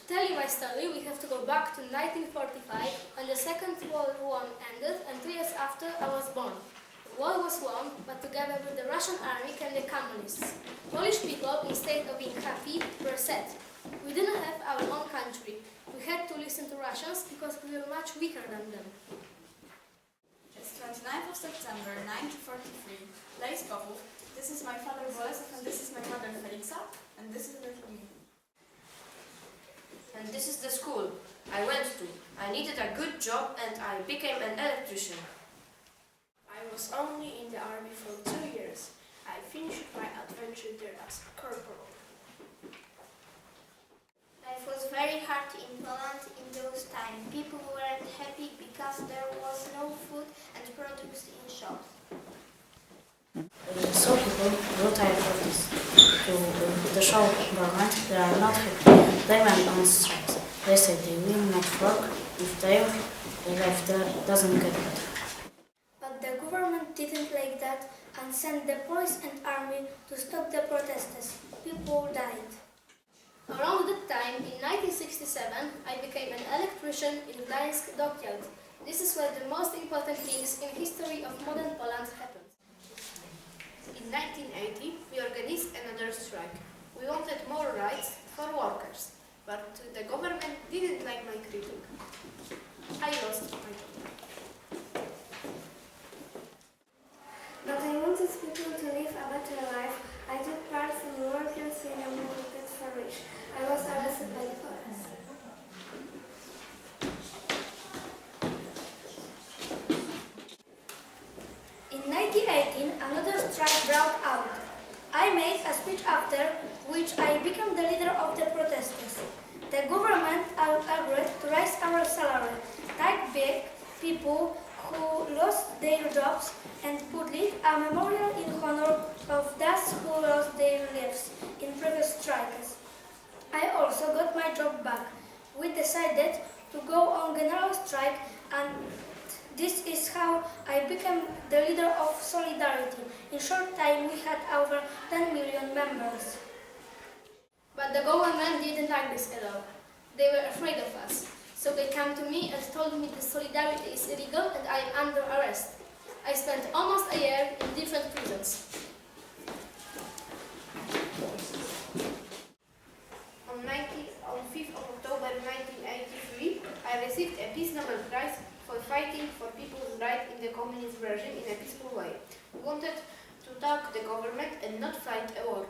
tell you my story, we have to go back to 1945 when the Second World War ended and 3 years after I was born. The war was won, but together with the Russian army came the Communists. Polish people, instead of being happy, were sad. We didn't have our own country. We had to listen to Russians because we were much weaker than them. It's 29th of September 1943. Lech. This is my father Wałęsa and this is my mother Felixa and this is little me. And this is the school I went to. I needed a good job and I became an electrician. I was only in the army for 2 years. I finished my adventure there as a corporal. Life was very hard in Poland in those times. People weren't happy because there was no food and products in shops. So people got tired of this. To the show government, they are not happy. They went on strikes. They said they will not work if their life doesn't get better. But the government didn't like that and sent the police and army to stop the protesters. People died. Around that time, in 1967, I became an electrician in Gdańsk dockyard. This is where the most important things in history of modern Poland happened. In 1980, we organized another strike. We wanted more rights for workers, but the government didn't like my critique. I lost my job. But I wanted people to live a better life. I took part in workers' union movement for rich. I was arrested by the police. In 1918, another strike broke out. I made a speech after which I became the leader of the protesters. The government agreed to raise our salary, take back people who lost their jobs, and put a memorial in honor of those who lost their lives in previous strikes. I also got my job back. We decided to go on general strike, and this is how I became the leader of Solidarity. In short time, we had over 10 million members. But the government didn't like this at all. They were afraid of us. So they came to me and told me that Solidarity is illegal and I am under arrest. I spent almost a year in different prisons. On 5th of October 1983, I received a Peace Nobel Prize for fighting for people's right in the communist regime in a peaceful way. We wanted to talk the government and not fight a war.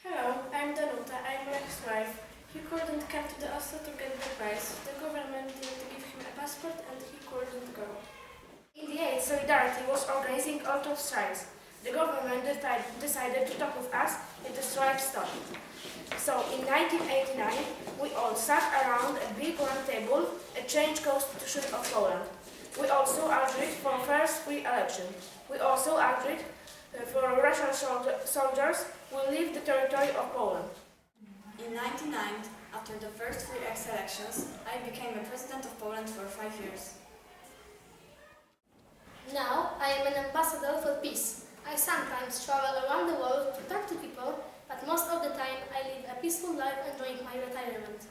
Hello, I'm Danuta, I'm Lech's wife. He couldn't come to the Oslo to get the prize. The government didn't give him a passport and he couldn't go. In the end, Solidarity was organizing a lot of strikes. The government decided to talk with us if the strike stopped. So in 1989, we all sat around a big round table, a change constitution of Poland. We also agreed for first free election. We also agreed for Russian soldiers will leave the territory of Poland. In 1999, after the first free elections, I became a president of Poland for 5 years. Now I am an ambassador for peace. I sometimes travel around the world to talk to people, but most of the time I live a peaceful life enjoying my retirement.